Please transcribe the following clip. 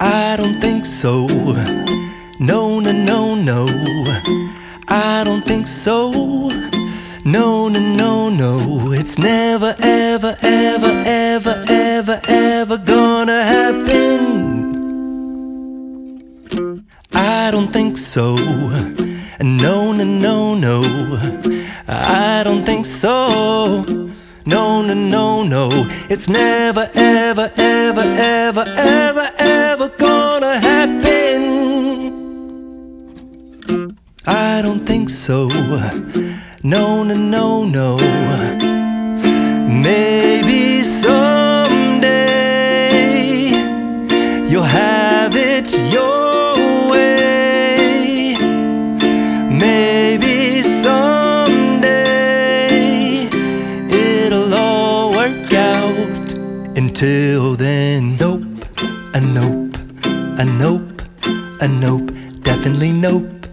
I don't think so. No, no, no, no. I don't think so. No, no, no, no. It's never, ever, ever, ever, ever, ever gonna happen. I don't think so. No, no, no, no. I don't think so. No, no, no, no. It's never, ever, ever, ever, ever, ever gonna happen. I don't think so. No, no, no, no. Maybe someday you'll have it your way. Maybe someday it'll all work out. Until then, nope, a nope, a nope, a nope, definitely nope.